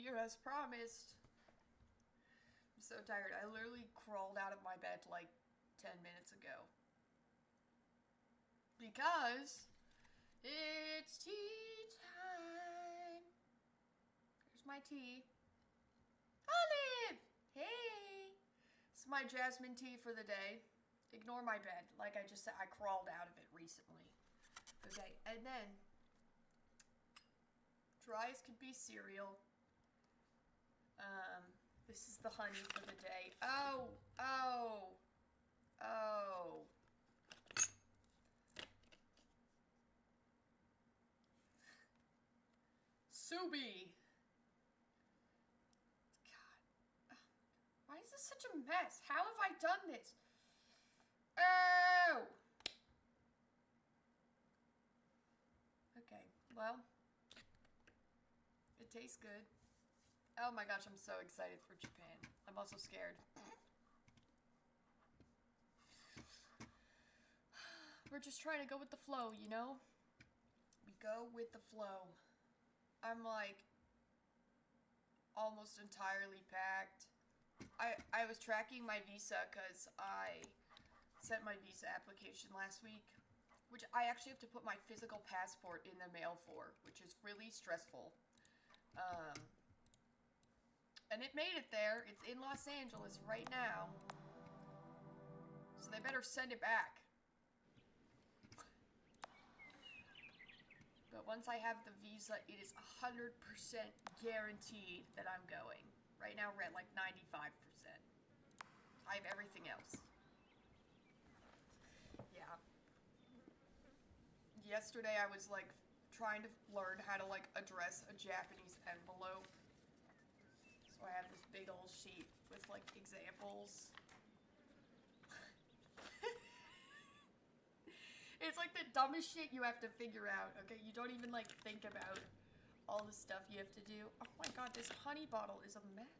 here as promised. I'm so tired. I literally crawled out of my bed like 10 minutes ago. Because it's tea time. Here's my tea. Olive! Hey! It's my jasmine tea for the day. Ignore my bed. Like I just said, I crawled out of it recently. Okay, and then dry as could be cereal. This is the honey for the day. Oh. Subi. God. Why is this such a mess? How have I done this? Oh! Okay, well, it tastes good. Oh my gosh, I'm so excited for Japan. I'm also scared. We're just trying to go with the flow, you know? We go with the flow. I'm like almost entirely packed. I was tracking my visa because I sent my visa application last week, which I actually have to put my physical passport in the mail for, which is really stressful. And it made it there. It's in Los Angeles right now. So they better send it back. But once I have the visa, it is 100% guaranteed that I'm going. Right now we're at like 95%. I have everything else. Yeah. Yesterday I was like trying to learn how to like address a Japanese envelope. So I have this big old sheet with like examples. It's like the dumbest shit you have to figure out, okay? You don't even like think about all the stuff you have to do. Oh my god, this honey bottle is a mess.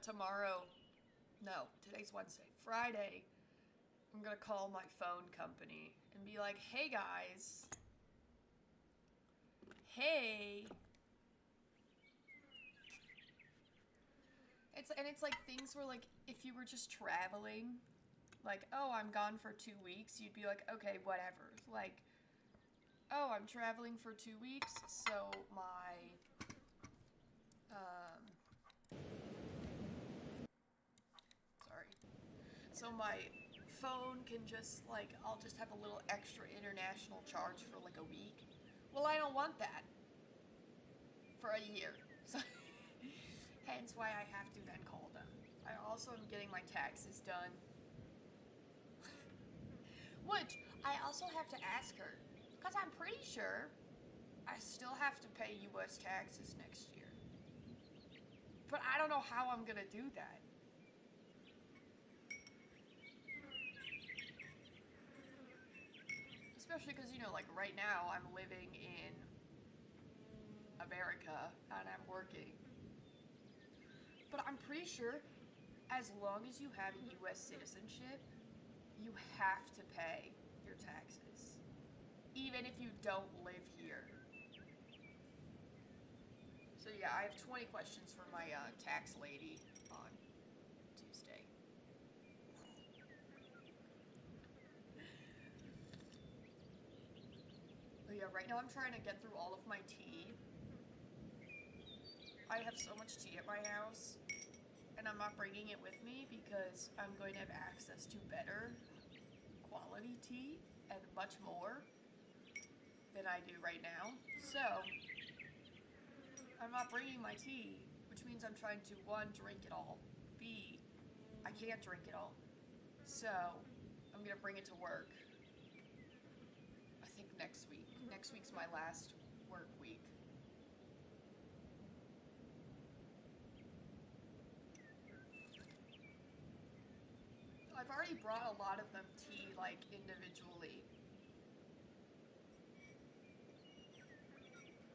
Tomorrow, no, today's Wednesday. Friday, I'm gonna call my phone company and be like, hey guys. Hey. It's like things where like, if you were just traveling, like, oh, I'm gone for 2 weeks, you'd be like, okay, whatever. Like, oh, I'm traveling for 2 weeks, so my, sorry. So my phone can just, like, I'll just have a little extra international charge for, like, a week. Well, I don't want that for a year. So, hence why I have to then call them. I also am getting my taxes done. Which, I also have to ask her. Because I'm pretty sure I still have to pay U.S. taxes next year. But I don't know how I'm going to do that. Especially because, you know, like right now I'm living in America and I'm working. But I'm pretty sure as long as you have a U.S. citizenship, you have to pay your taxes. Even if you don't live here. So yeah, I have 20 questions for my tax lady on Tuesday. But yeah, right now I'm trying to get through all of my tea. I have so much tea at my house, and I'm not bringing it with me because I'm going to have access to better quality tea and much more than I do right now. So, I'm not bringing my tea, which means I'm trying to, one, drink it all, B, I can't drink it all. So, I'm going to bring it to work. I think next week. Next week's my last work week. I've already brought a lot of them tea, like, individually.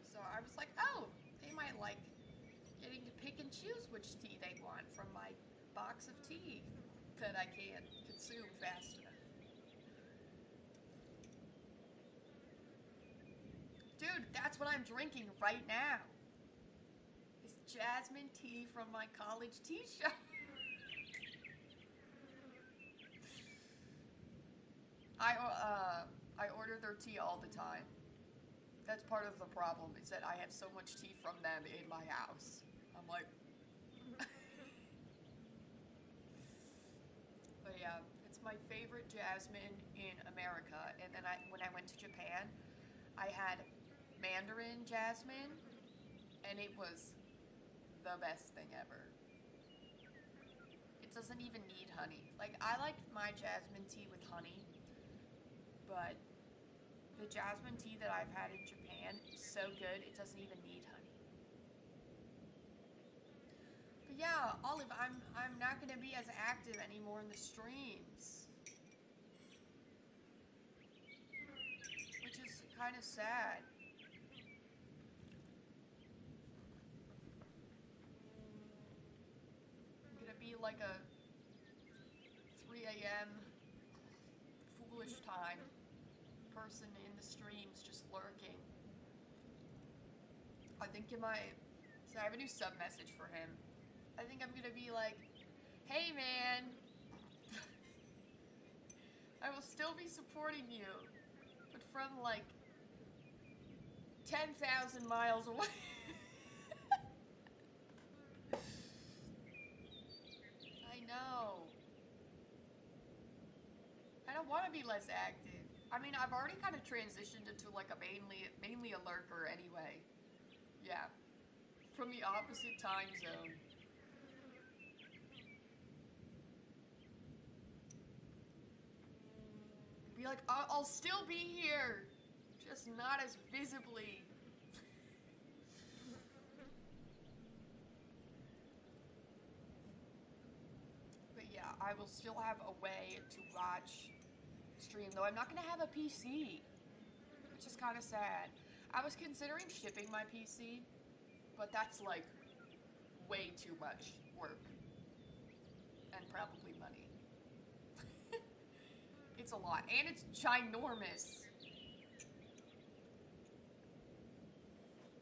So I was like, oh, they might like getting to pick and choose which tea they want from my box of tea that I can't consume fast enough. Dude, that's what I'm drinking right now. jasmine tea from my college tea shop. I order their tea all the time. That's part of the problem, is that I have so much tea from them in my house. I'm like, but yeah, it's my favorite jasmine in America. And then when I went to Japan, I had Mandarin jasmine, and it was the best thing ever. It doesn't even need honey. Like, I like my jasmine tea with honey, but the jasmine tea that I've had in Japan is so good, it doesn't even need honey. But yeah, Olive, I'm not gonna be as active anymore in the streams, which is kind of sad. I'm gonna be like a 3 a.m. foolish time person in the streams, just lurking. I think so I have a new sub message for him. I think I'm gonna be like, hey man, I will still be supporting you, but from like 10,000 miles away. I know. I don't want to be less active. I mean, I've already kind of transitioned into like a mainly a lurker anyway. Yeah. From the opposite time zone. Be like, I'll still be here, just not as visibly. But yeah, I will still have a way to watch stream, though I'm not gonna have a PC, which is kind of sad. I was considering shipping my PC, but that's like way too much work and probably money. It's a lot, and it's ginormous.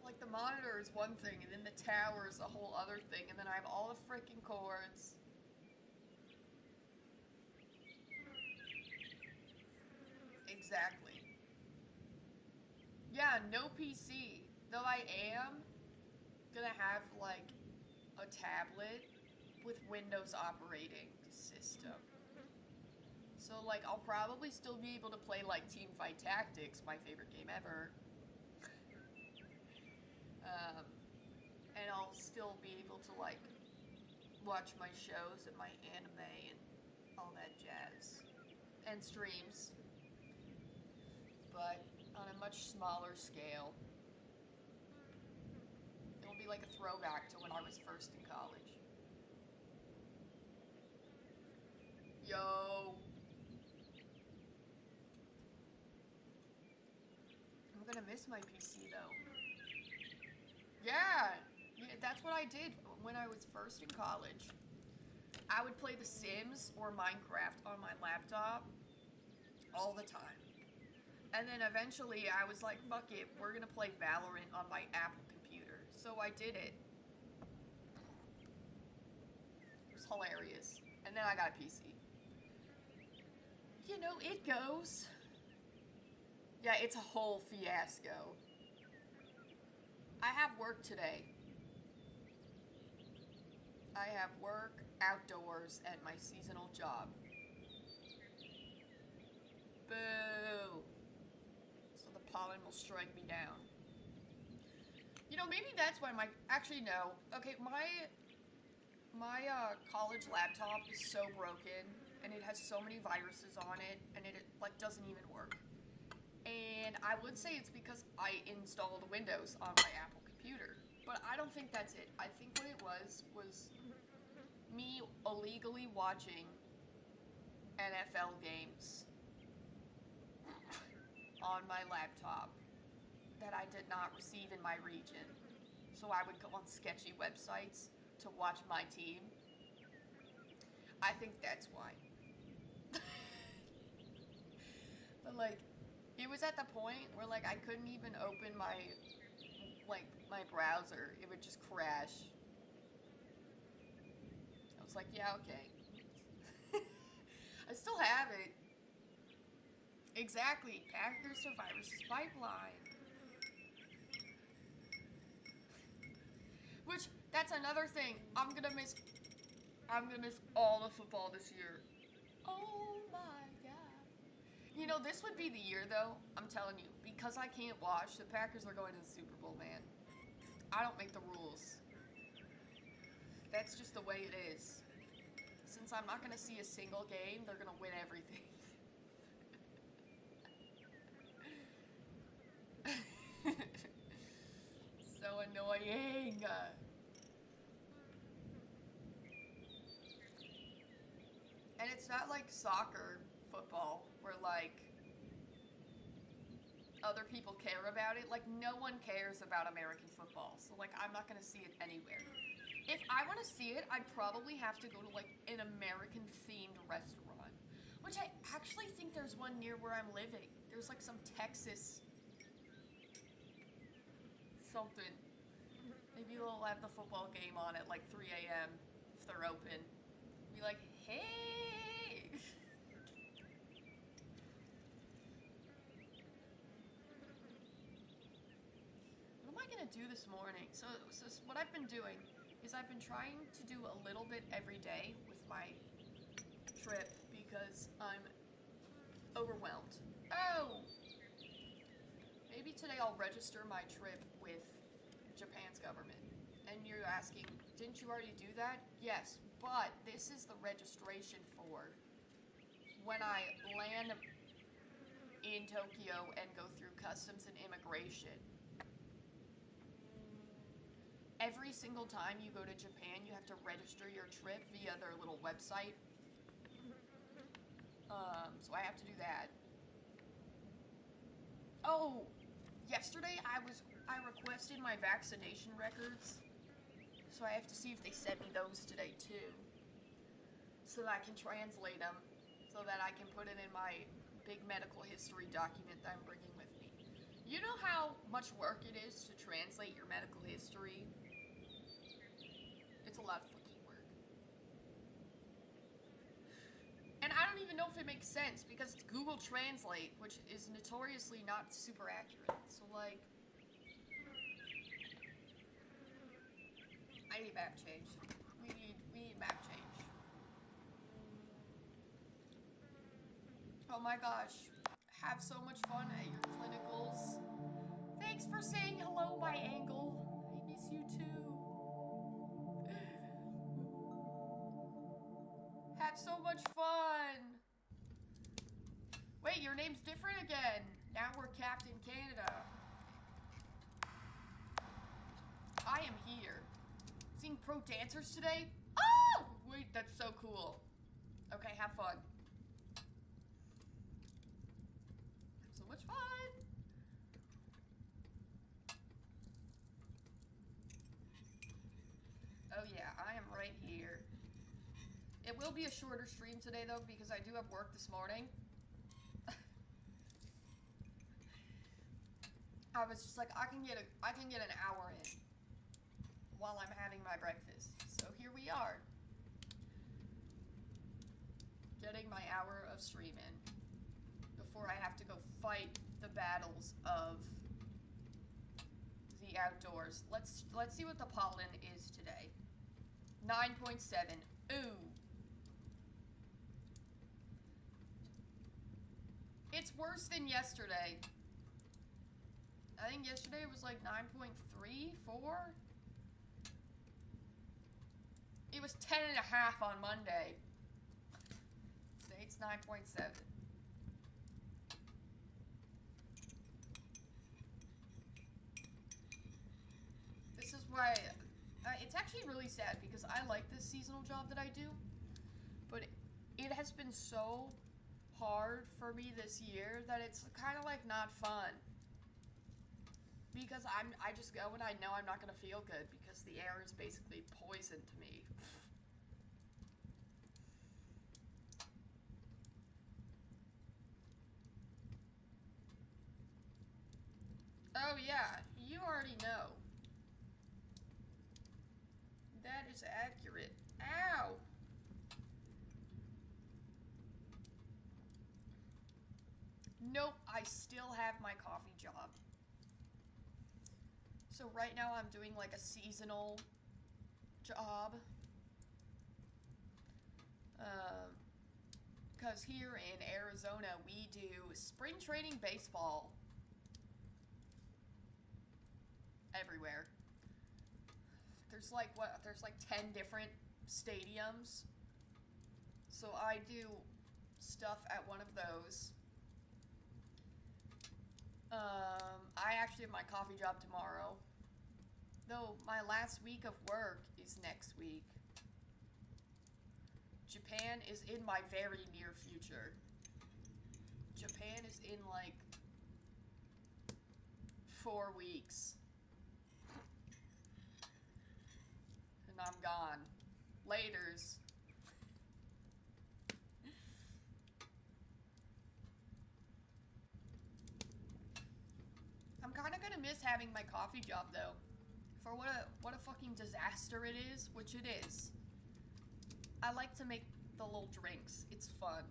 Like, the monitor is one thing, and then the tower is a whole other thing, and then I have all the freaking cords. Exactly. Yeah, no PC. Though I am gonna have like a tablet with Windows operating system. So like I'll probably still be able to play like Teamfight Tactics, my favorite game ever. And I'll still be able to like watch my shows and my anime and all that jazz. And streams. But on a much smaller scale. It'll be like a throwback to when I was first in college. Yo. I'm gonna miss my PC though. Yeah, that's what I did when I was first in college. I would play The Sims or Minecraft on my laptop all the time. And then eventually I was like, fuck it, we're gonna play Valorant on my Apple computer. So I did it. It was hilarious. And then I got a PC. You know, it goes. Yeah, it's a whole fiasco. I have work today. I have work outdoors at my seasonal job. Boo. So the pollen will strike me down. You know, maybe that's why actually, no. Okay, my college laptop is so broken, and it has so many viruses on it, and it like doesn't even work. And I would say it's because I installed Windows on my Apple computer. But I don't think that's it. I think what it was me illegally watching NFL games on my laptop that I did not receive in my region. So I would go on sketchy websites to watch my team. I think that's why. But like, it was at the point where like I couldn't even open my browser. It would just crash was like, yeah, okay. I still have it. Exactly. Packers to Viruses Pipeline. Which, that's another thing. I'm gonna miss all the football this year. Oh my god. You know, this would be the year though, I'm telling you, because I can't watch, the Packers are going to the Super Bowl, man. I don't make the rules. That's just the way it is. Since I'm not gonna see a single game, they're gonna win everything. So annoying. And it's not like soccer, football, where like other people care about it. Like no one cares about American football. So like I'm not gonna see it anywhere. If I want to see it, I'd probably have to go to like an American themed restaurant. Which I actually think there's one near where I'm living. There's like some Texas something. Maybe they'll have the football game on at like 3 a.m. if they're open. Be like, hey! What am I gonna do this morning? So what I've been doing is I've been trying to do a little bit every day with my trip because I'm overwhelmed. Oh! Maybe today I'll register my trip with Japan's government. And you're asking, didn't you already do that? Yes, but this is the registration for when I land in Tokyo and go through customs and immigration. Every single time you go to Japan, you have to register your trip via their little website. So I have to do that. Oh, yesterday I requested my vaccination records. So I have to see if they sent me those today too. So that I can translate them. So that I can put it in my big medical history document that I'm bringing with me. You know how much work it is to translate your medical history? It's a lot of fucking work. And I don't even know if it makes sense because it's Google Translate, which is notoriously not super accurate. So like, I need map change. We need map change. Oh my gosh. Have so much fun at your clinicals. Thanks for saying hello, my Angle. I miss you too. Have so much fun. Wait, your name's different again. Now we're Captain Canada. I am here. Seeing pro dancers today? Oh! Wait, that's so cool. Okay, have fun. So much fun. Oh yeah, I am right here. It will be a shorter stream today though because I do have work this morning. I was just like, I can get an hour in while I'm having my breakfast. So here we are. Getting my hour of stream in before I have to go fight the battles of the outdoors. Let's see what the pollen is today. 9.7. Ooh. It's worse than yesterday. I think yesterday it was like 9.3, 4. It was 10.5 on Monday. Today it's 9.7. This is why it's actually really sad because I like this seasonal job that I do, but it has been so hard for me this year that it's kind of like not fun. Because I just go and I know I'm not gonna feel good because the air is basically poison to me. Oh yeah, you already know. That is accurate. Ow! still have my coffee job. So right now I'm doing like a seasonal job. Because here in Arizona we do spring training baseball everywhere. There's like 10 different stadiums. So I do stuff at one of those. I actually have my coffee job tomorrow. Though my last week of work is next week. Japan is in my very near future. Japan is in like 4 weeks. And I'm gone. Laters. I'm kind of gonna miss having my coffee job though. For what a fucking disaster it is, which it is. I like to make the little drinks. It's fun.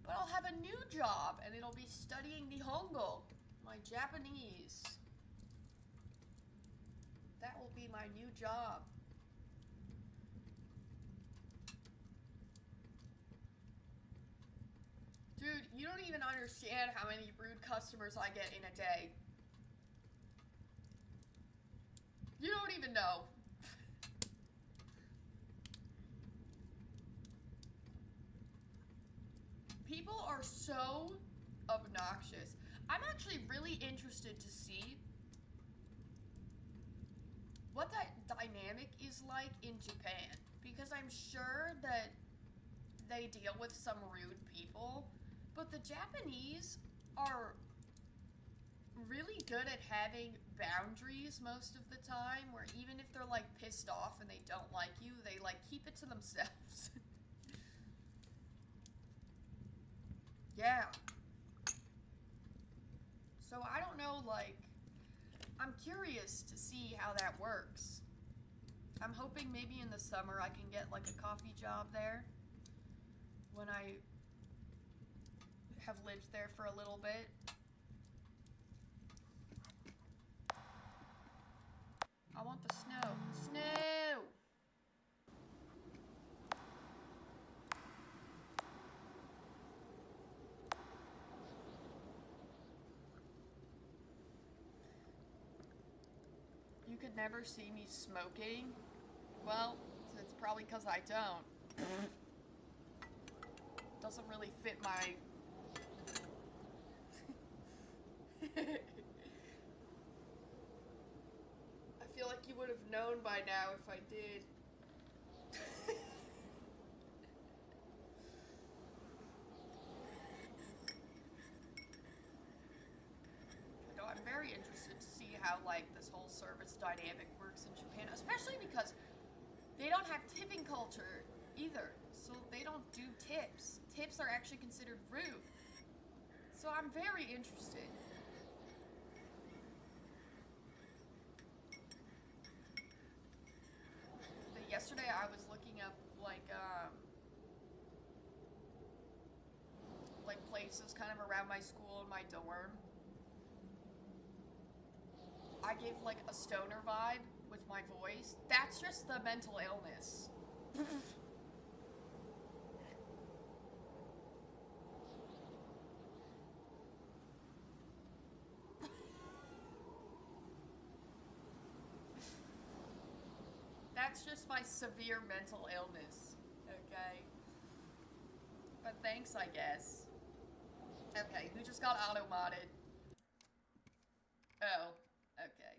But I'll have a new job and it'll be studying Nihongo, my Japanese. That will be my new job. Dude, you don't even understand how many rude customers I get in a day. You don't even know. People are so obnoxious. I'm actually really interested to see what that dynamic is like in Japan. Because I'm sure that they deal with some rude people. But the Japanese are really good at having boundaries most of the time, where even if they're like pissed off and they don't like you, they like keep it to themselves. Yeah. So I don't know, like, I'm curious to see how that works. I'm hoping maybe in the summer I can get like a coffee job there when I have lived there for a little bit. I want the snow. Snow! You could never see me smoking. Well, it's probably because I don't. Doesn't really fit my... I feel like you would have known by now if I did. No, I'm very interested to see how like this whole service dynamic works in Japan, especially because they don't have tipping culture either. So they don't do tips. Tips are actually considered rude. So I'm very interested. Yesterday I was looking up like places kind of around my school and my dorm. I gave like a stoner vibe with my voice. That's just the mental illness. That's just my severe mental illness, okay? But thanks, I guess. Okay, who just got auto-modded? Oh, okay.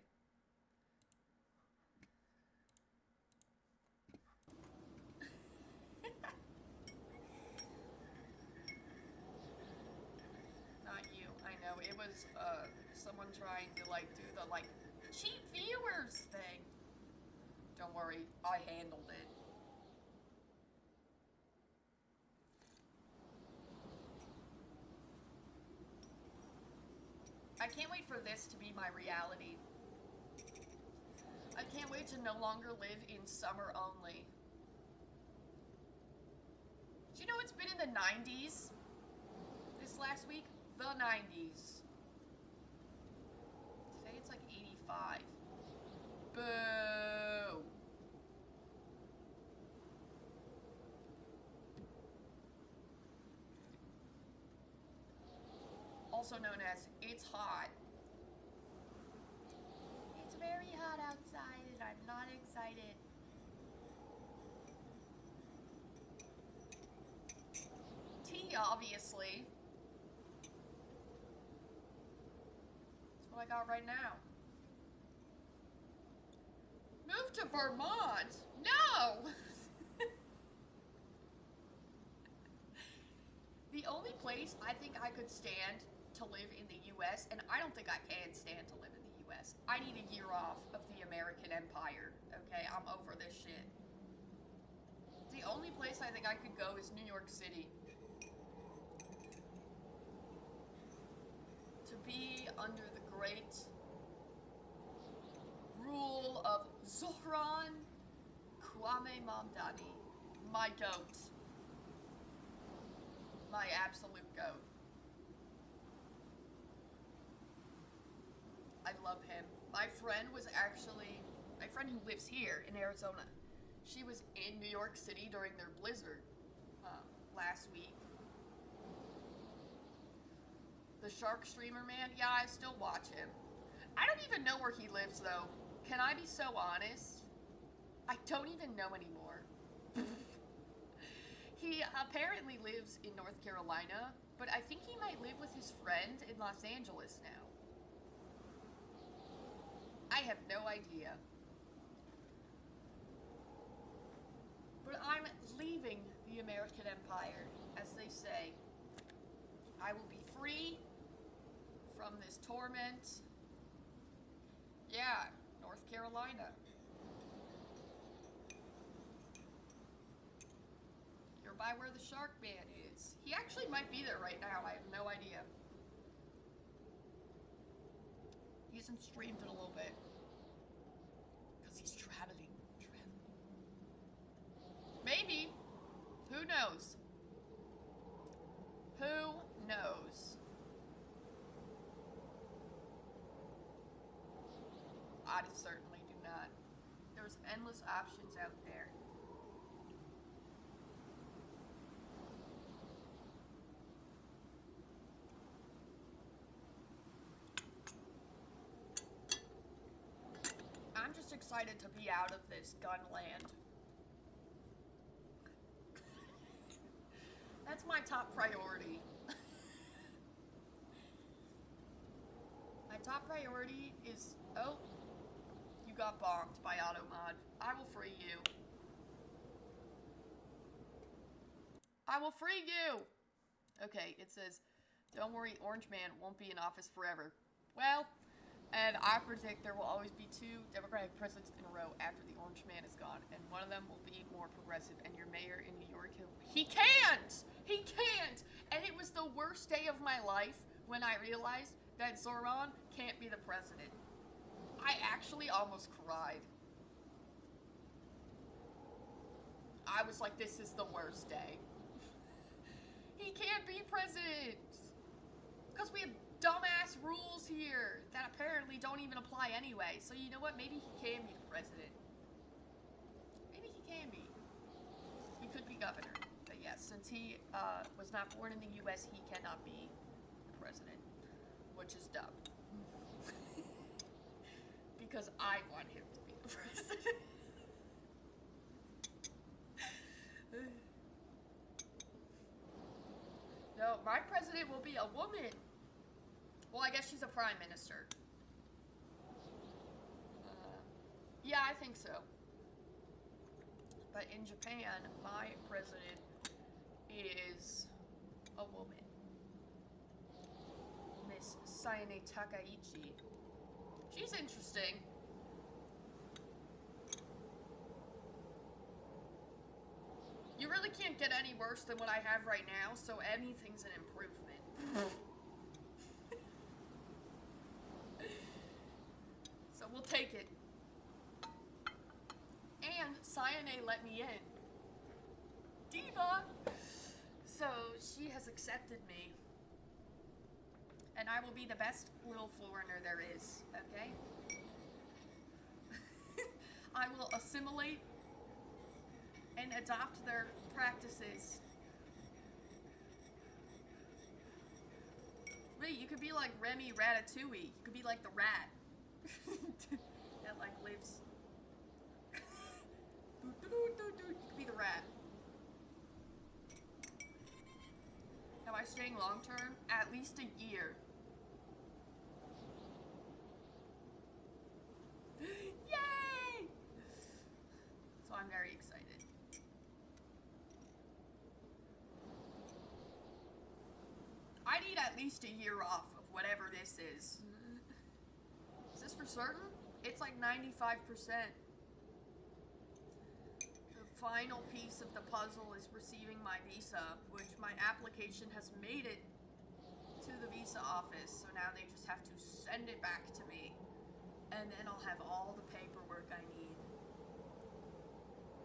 Not you, I know. It was, someone trying to, like, do the, like, cheap viewers thing. Don't worry, I handled it. I can't wait for this to be my reality. I can't wait to no longer live in summer only. Do you know what's it's been in the 90s this last week? The 90s. Today it's like 85. Boo! Also known as It's Hot. It's very hot outside and I'm not excited. Tea, obviously. That's what I got right now. Move to Vermont? No! The only place I think I could stand to live in the US, and I don't think I can stand to live in the US. I need a year off of the American Empire, okay? I'm over this shit. The only place I think I could go is New York City. To be under the great rule of Zohran Kwame Mamdani, my goat. My absolute goat. I love him. My friend who lives here in Arizona, she was in New York City during their blizzard last week. The Shark Streamer man, yeah, I still watch him. I don't even know where he lives though. Can I be so honest? I don't even know anymore. He apparently lives in North Carolina, but I think he might live with his friend in Los Angeles now. I have no idea. But I'm leaving the American Empire, as they say. I will be free from this torment. Yeah, North Carolina. You're by where the Shark Man is. He actually might be there right now. I have no idea. He hasn't streamed in a little bit. Because he's traveling. Maybe. Who knows? Who knows? I certainly do not. There's endless options out there. I'm just excited to be out of this gun land. That's my top priority. My top priority is, oh, you got bonked by Automod. I will free you. I will free you! Okay, it says, don't worry, Orange Man won't be in office forever. Well, and I predict there will always be 2 Democratic presidents in a row after the Orange Man is gone, and one of them will be more progressive, and your mayor in New York, he can't! He can't! And it was the worst day of my life when I realized that Zoran can't be the president. I actually almost cried. I was like, this is the worst day. He can't be president! Because we have dumbass rules here that apparently don't even apply anyway. So you know what? Maybe he can be the president. Maybe he can be. He could be governor. But yes, since he was not born in the US, he cannot be the president. Which is dumb. Because I want him to be the president. No, my president will be a woman. Well, I guess she's a prime minister. Yeah, I think so. But in Japan, my president is a woman. Miss Sayane Takaichi. She's interesting. You really can't get any worse than what I have right now, so anything's an improvement. So we'll take it. And Sayane let me in. Diva! accepted me. And I will be the best little foreigner there is, okay? I will assimilate and adopt their practices. Wait, you could be like Remy Ratatouille. You could be like the rat that like lives. You could be the rat. Am I staying long term? At least a year. Yay! So I'm very excited. I need at least a year off of whatever this is. Is this for certain? It's like 95%. The final piece of the puzzle is receiving my visa, which my application has made it to the visa office. So now they just have to send it back to me. And then I'll have all the paperwork I need.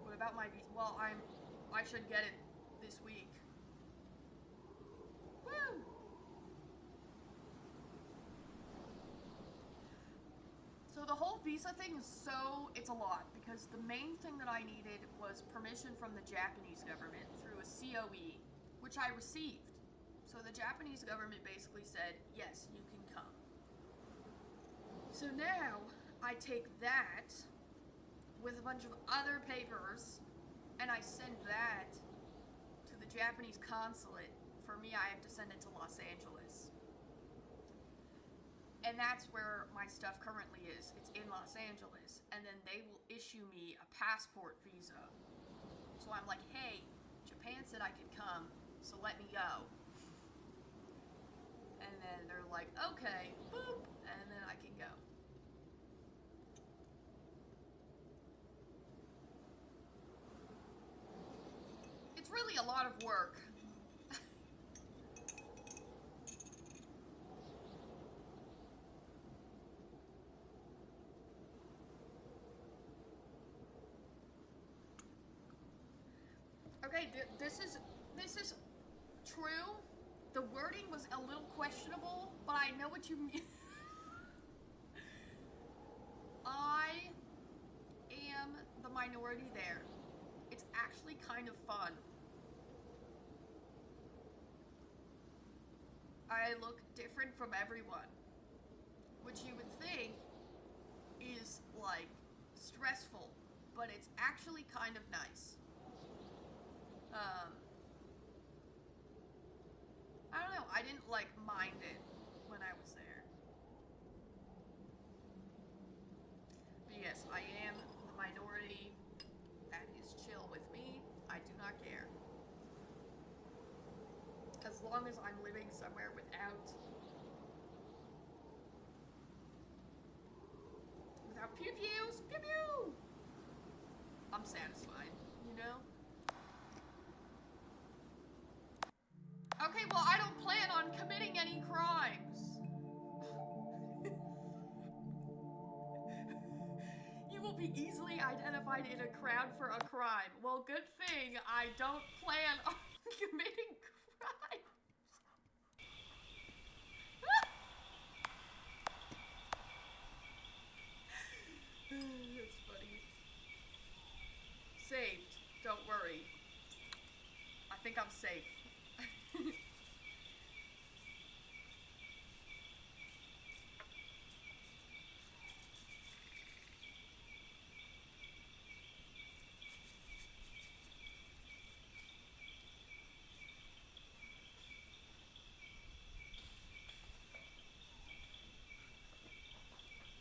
What about my visa? Well, I should get it this week. Woo! So the whole visa thing is it's a lot, because the main thing that I needed was permission from the Japanese government through a COE, which I received. So the Japanese government basically said, yes, you can come. So now I take that with a bunch of other papers and I send that to the Japanese consulate. For me, I have to send it to Los Angeles. And that's where my stuff currently is. It's in Los Angeles. And then they will issue me a passport visa. So I'm like, hey, Japan said I could come, so let me go. And then they're like, okay, boop, and then I can go. It's really a lot of work. Okay, this is true. The wording was a little questionable, but I know what you mean. I am the minority there. It's actually kind of fun. I look different from everyone, which you would think is like stressful, but it's actually kind of nice. I don't know, I didn't like mind it when I was there. But yes, I am the minority. That is chill with me. I do not care. As long as I'm living somewhere without pew pews, pew pew, I'm satisfied, you know? Okay, well, I don't plan on committing any crimes. You will be easily identified in a crowd for a crime. Well, good thing I don't plan on committing crimes. It's funny. Saved. Don't worry. I think I'm safe.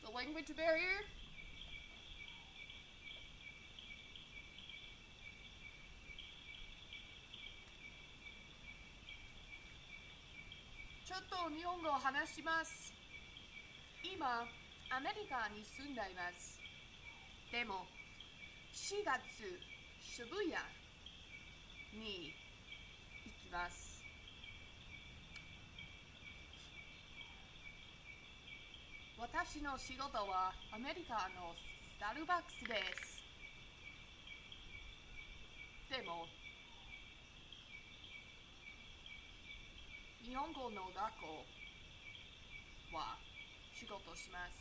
The language barrier? Chotto Nihongo hanashimasu. Ima, アメリカに住んでいます。でも、4月、渋谷に行きます。私の仕事はアメリカのスターバックスです。でも、日本語の学校は仕事します。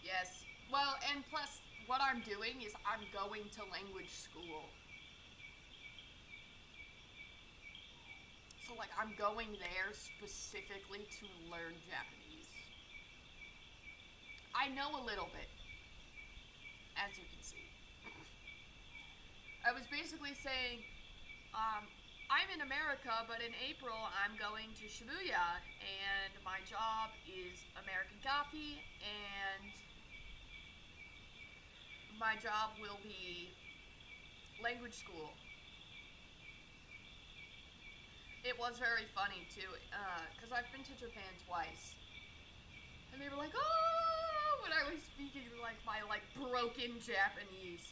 Yes. Well, and plus, what I'm doing is I'm going to language school. So, like, I'm going there specifically to learn Japanese. I know a little bit, as you can see. I was basically saying, I'm in America, but in April I'm going to Shibuya, and my job is American coffee, and my job will be language school. It was very funny too, because I've been to Japan twice, and they were like, "Oh!" when I was speaking like my broken Japanese.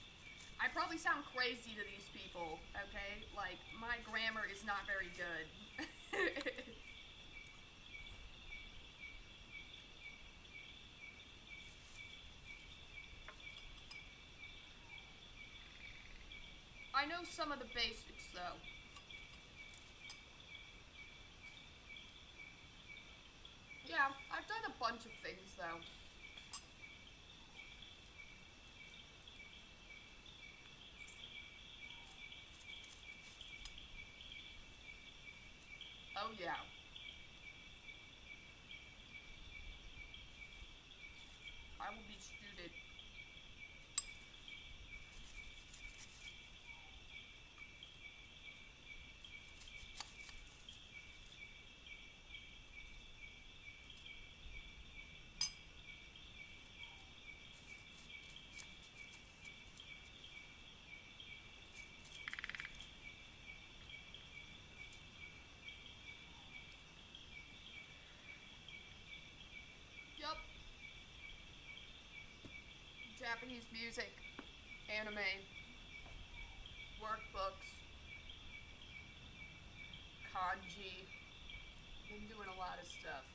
I probably sound crazy to these people, okay? Like, my grammar is not very good. I know some of the basics, though. Yeah, I've done a bunch of things, though. Oh, yeah. I will be student. Yup. Japanese music, anime, workbooks, kanji. Been doing a lot of stuff.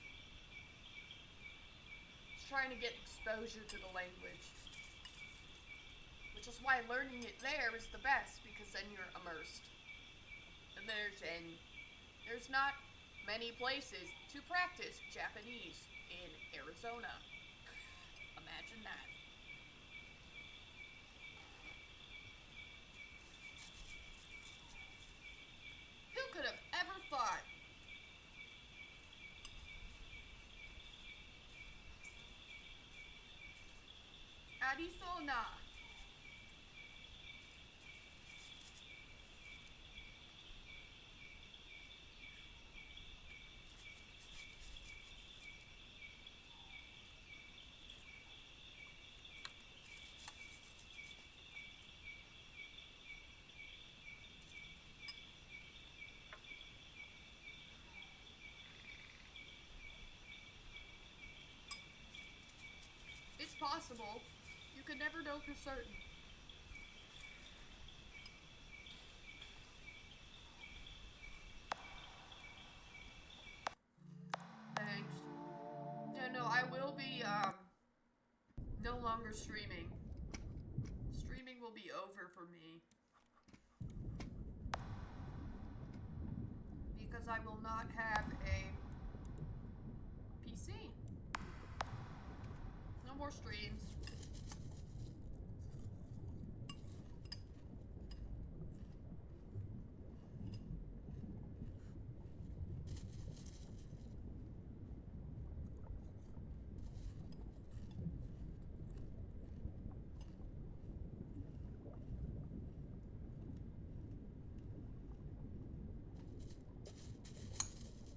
Just trying to get exposure to the language. Which is why learning it there is the best, because then you're immersed. And there's not many places to practice Japanese in Arizona. Imagine that. Who could have ever thought? Arizona. It's possible. You could never know for certain. Thanks. Yeah, no, I will be no longer streaming. Streaming will be over for me. Because I will not have a PC. No more streams.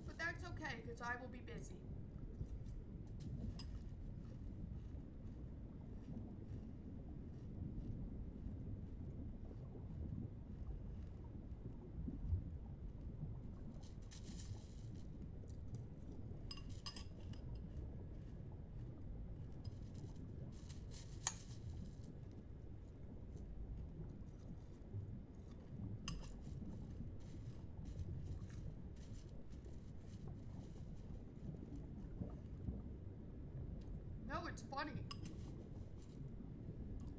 But that's okay, because I will be busy. No, it's funny.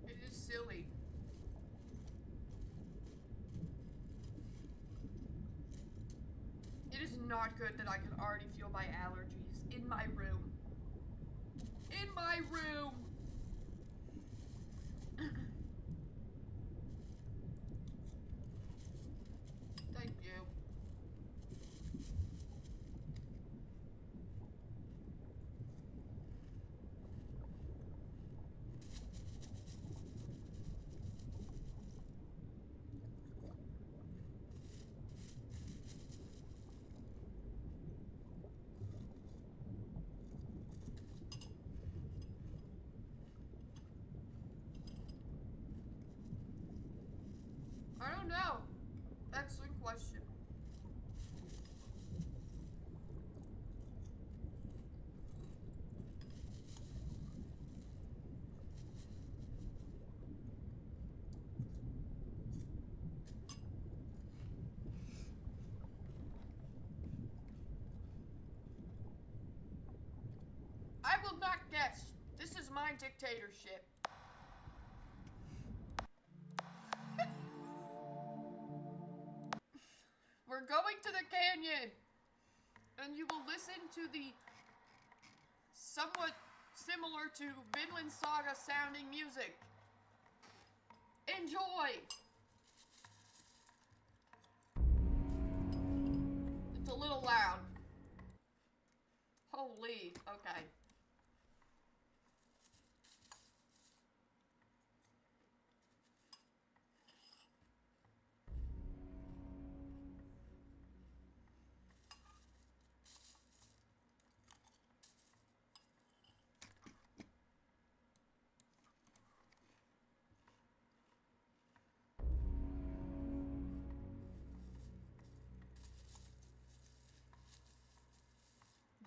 It is silly. not good that I can already feel my allergies in my room. In my room! Thank you. I don't know. That's the question. I will not guess. This is my dictatorship. We're going to the canyon, and you will listen to the somewhat similar to Vinland Saga sounding music. Enjoy! It's a little loud. Holy, okay.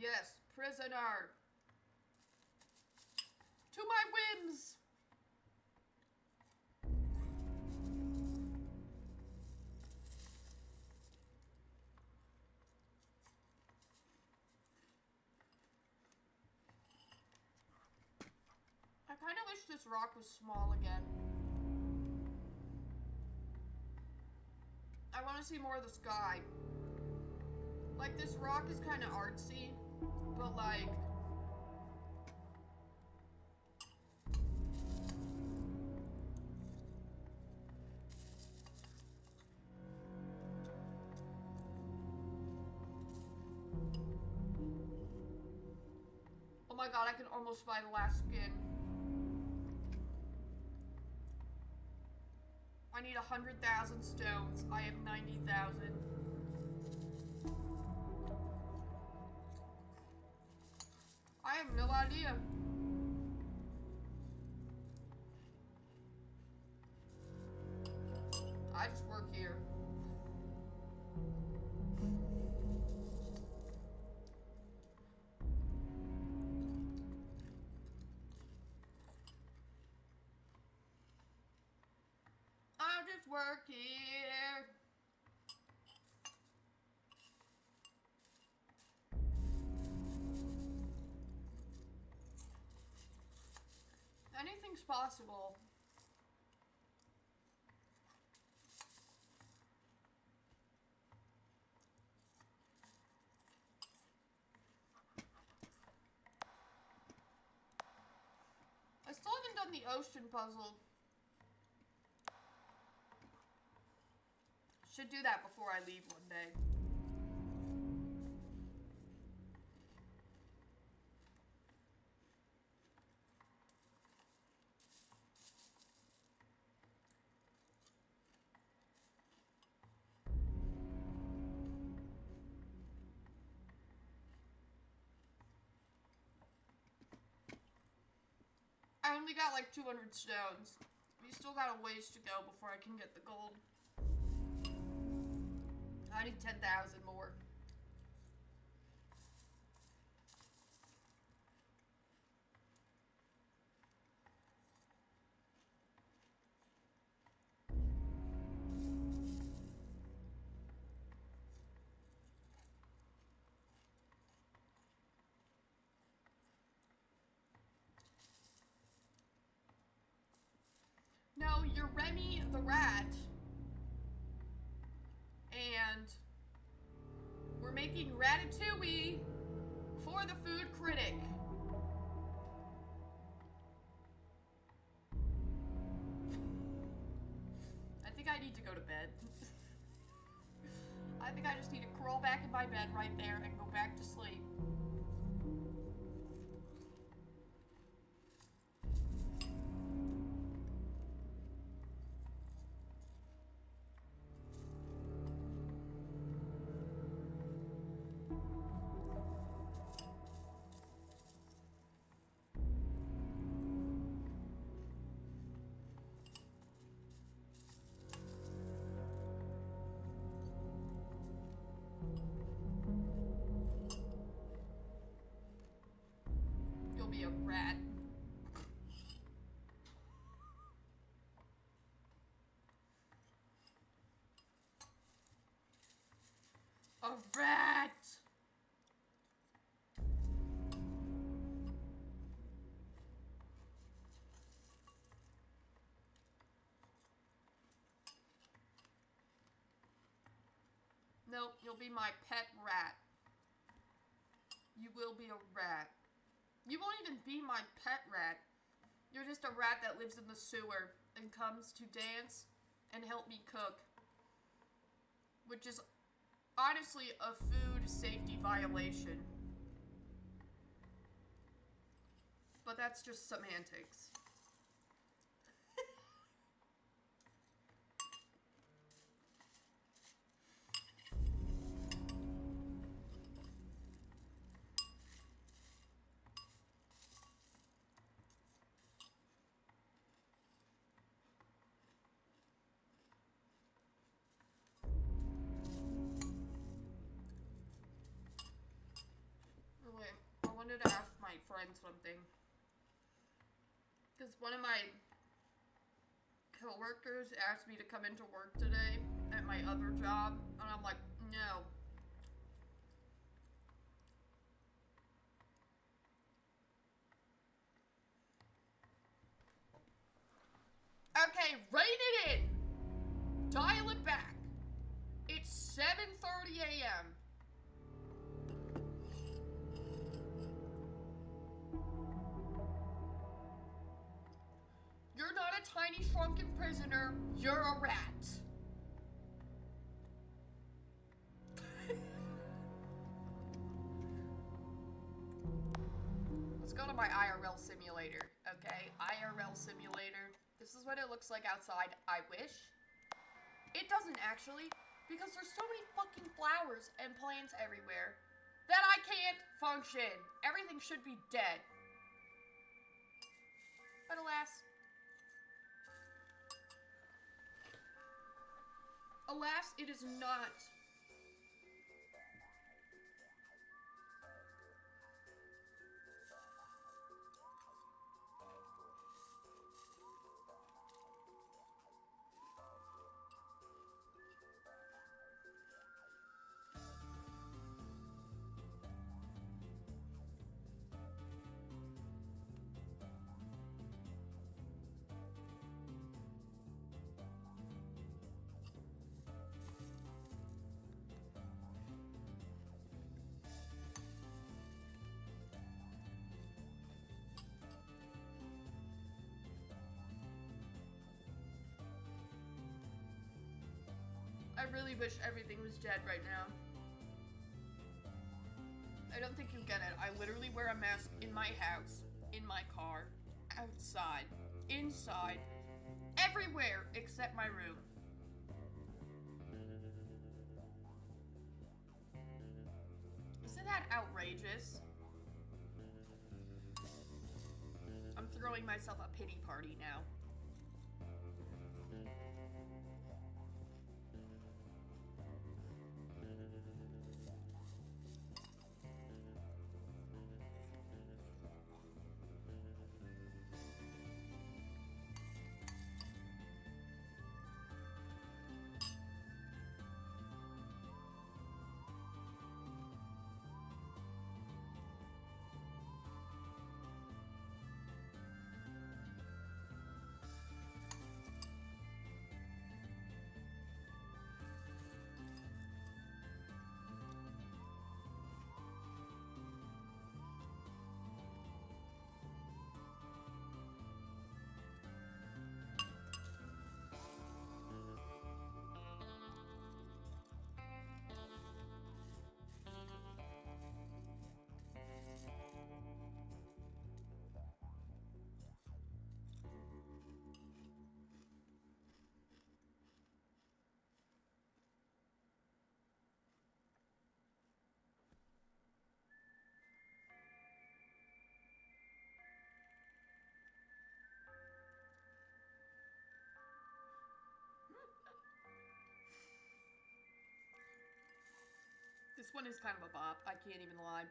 Yes, prisoner. To my whims. I kind of wish this rock was small again. I want to see more of the sky. Like, this rock is kind of artsy, but like... Oh my god, I can almost buy the last skin. I need 100,000 stones. I have 90,000. I have no idea. I just work here. I just work here. Anything's possible. I still haven't done the ocean puzzle. Should do that before I leave one day. I only got like 200 stones. We still got a ways to go before I can get the gold. I need 10,000 more. No, you're Remy the rat. And we're making ratatouille for the food critic. I think I need to go to bed. I think I just need to crawl back in my bed right there and go back to sleep. Be a rat. A rat! Nope, you'll be my pet rat. You will be a rat. You won't even be my pet rat. You're just a rat that lives in the sewer and comes to dance and help me cook. Which is honestly a food safety violation. But that's just semantics. I wanted to ask my friend something. Because one of my coworkers asked me to come into work today at my other job, and I'm like, no. Okay, rein it in. Dial it back. It's 7:30 a.m. You're not a tiny shrunken prisoner, you're a rat. Let's go to my IRL simulator, okay? IRL simulator. This is what it looks like outside. I wish. It doesn't actually, because there's so many fucking flowers and plants everywhere that I can't function. Everything should be dead. But alas, it is not. I really wish everything was dead right now. I don't think you get it. I literally wear a mask in my house, in my car, outside, inside, everywhere except my room. Isn't that outrageous? I'm throwing myself a pity party now. This one is kind of a bop, I can't even lie.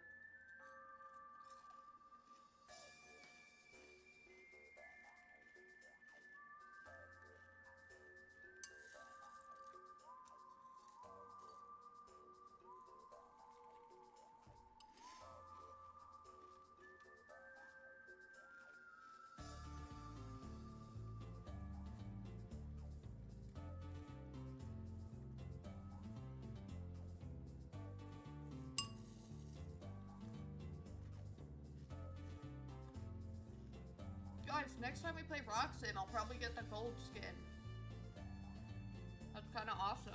Guys, next time we play Roxanne, I'll probably get the gold skin. That's kind of awesome.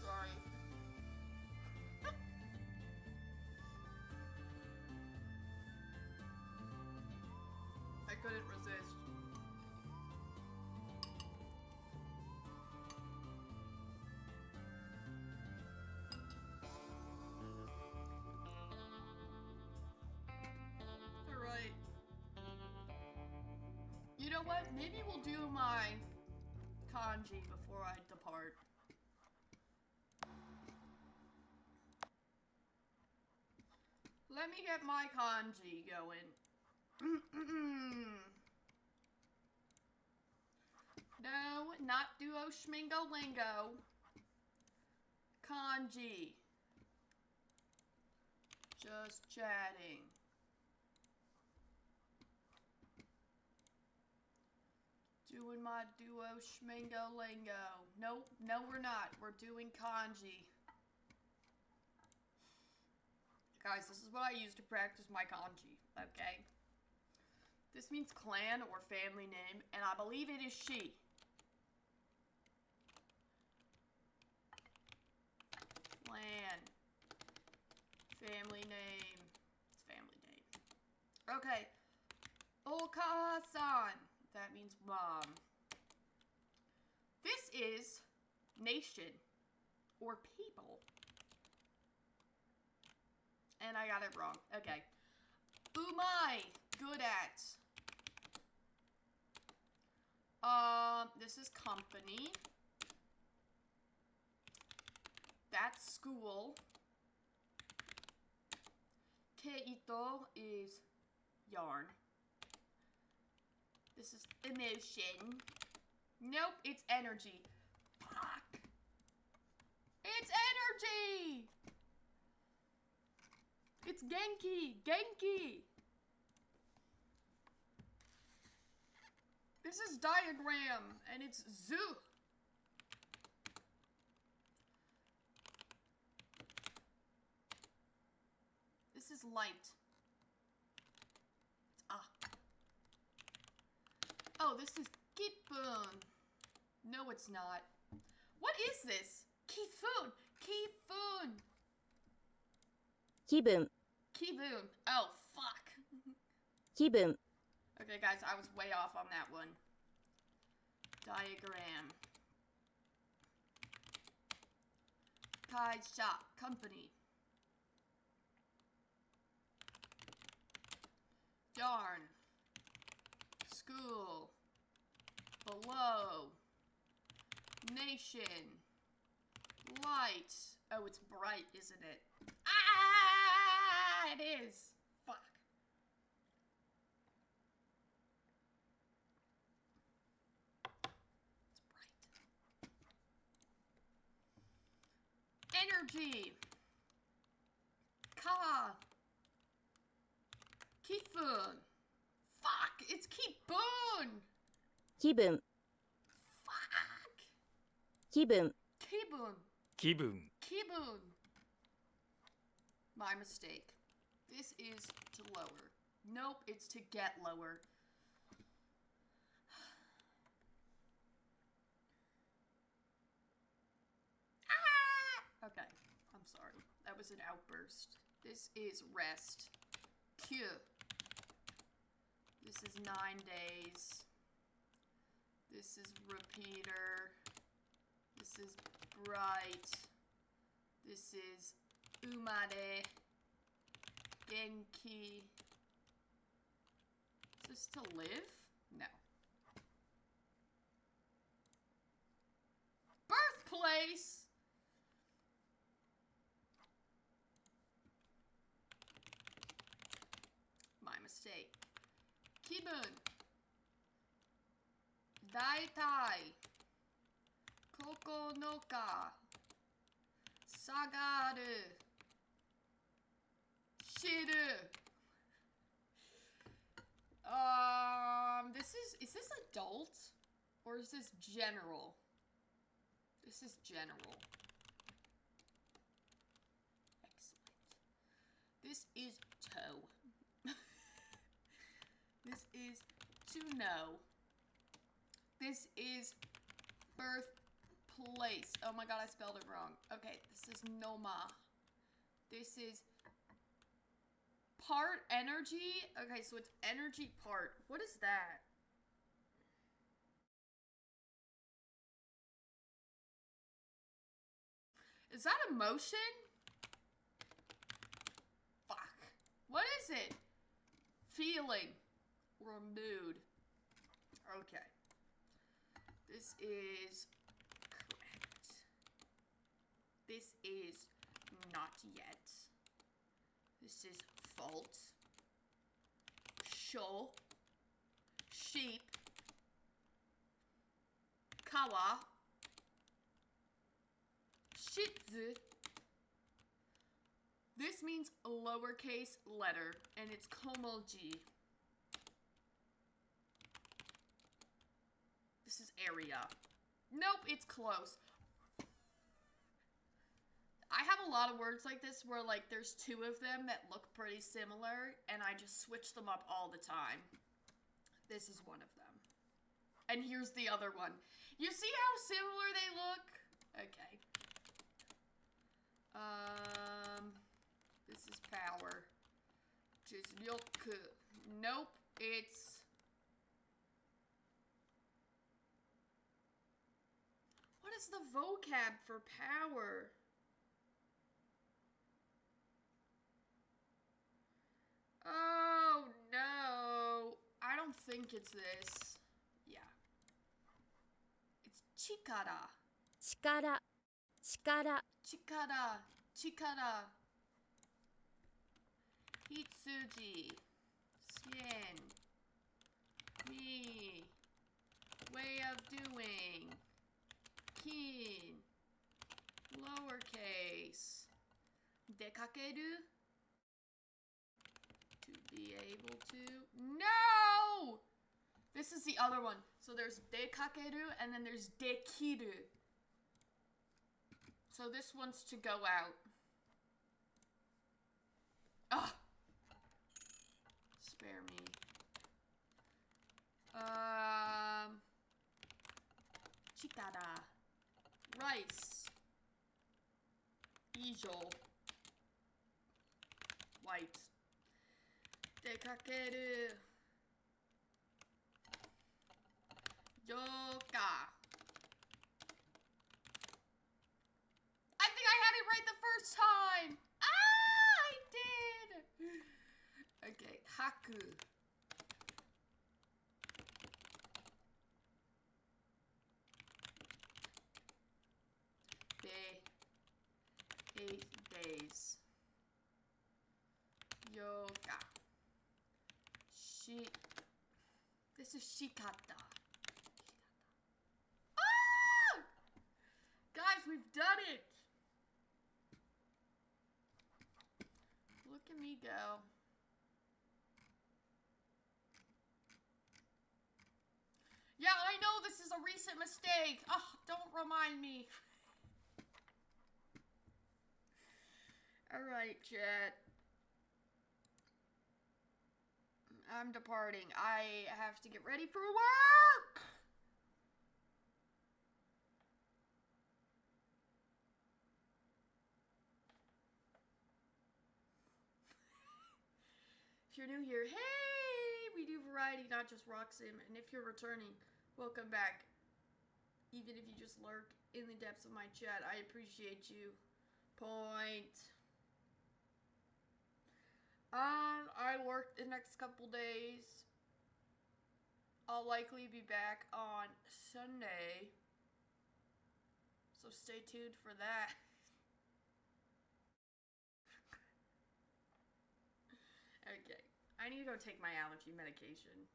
Sorry. I couldn't resist. Alright. You know what? Maybe we'll do my kanji before I depart. Let me get my kanji going. No, not duo schmingo lingo. Kanji. Just chatting. Doing my duo schmingo lingo. Nope, no we're not. We're doing kanji. Guys, this is what I use to practice my kanji, okay? This means clan or family name, and I believe it is she. Clan. Family name. It's family name. Okay. Okasan. That means mom. This is nation or people. And I got it wrong. Okay. Umai. Good at. This is company. That's school. Keito is yarn. This is emotion. Nope, it's energy. Fuck. It's energy! It's Genki! Genki! This is diagram, and it's Zoo. This is light. It's ah. Oh, this is Kipun. No, it's not. What is this? Kifun. Kifun. Kibun. Kibun. Oh, fuck. Kibun. Okay, guys, I was way off on that one. Diagram. Kai shop. Company. Yarn. School. Below. Nation. Light. Oh, it's bright, isn't it? Ah, it is. Fuck. It's bright. energy. Ka. Kifun. Fuck, it's Kibun. 気分 Fuck. 気分 Kibun. 気分 Kibun. My mistake. This is to lower. Nope, it's to get lower. Ah! Okay, I'm sorry. That was an outburst. This is rest. Q. This is 9 days. This is repeater. This is bright. This is umare. Genki. Is this to live? No. Birthplace! My mistake. Kibun. Daitai. Koko no ka. Sagaru. Shiru. Is this adult? Or is this general? This is general. Excellent. This is toe. This is to know. This is birthplace. Oh my god, I spelled it wrong. Okay, this is noma. This is part energy. Okay, so it's energy part. What is that? Is that emotion? Fuck. What is it? Feeling or mood. Okay. This is correct. This is not yet. This is fault. Sho. Sheep. Kawa. Shitsu. This means a lowercase letter, and it's komoji. This is area. Nope, it's close. I have a lot of words like this where, like, there's two of them that look pretty similar, and I just switch them up all the time. This is one of them. And here's the other one. You see how similar they look? Okay. This is power. Jizryoku. Nope, it's... What is the vocab for power? Oh, no. I don't think it's this. Yeah. It's chikara. 力 Chikara. Chikara. Hitsuji. Sien. Mi. Way of doing. Kin. Lowercase. Dekakeru. To be able to. No! This is the other one. So there's dekakeru and then there's dekiru. So this one's to go out. Ah! Spare me. Chikara. Rice. Ijo. White. Dekakeru. Yoka. I think I had it right the first time. Ah, I did. Okay, haku. Day. 8 days. Yoga. This is shikata. Ah! Guys, we've done it. me go. Yeah, I know this is a recent mistake. Oh, don't remind me. Alright, chat. I'm departing. I have to get ready for work! If you're new here, hey! We do variety, not just rock sim. And if you're returning, welcome back. Even if you just lurk in the depths of my chat, I appreciate you. Point. I work the next couple days. I'll likely be back on Sunday. So stay tuned for that. Okay. I need to go take my allergy medication.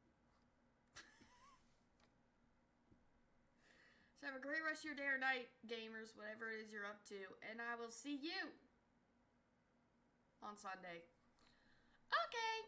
So have a great rest of your day or night, gamers, whatever it is you're up to. And I will see you on Sunday. Okay.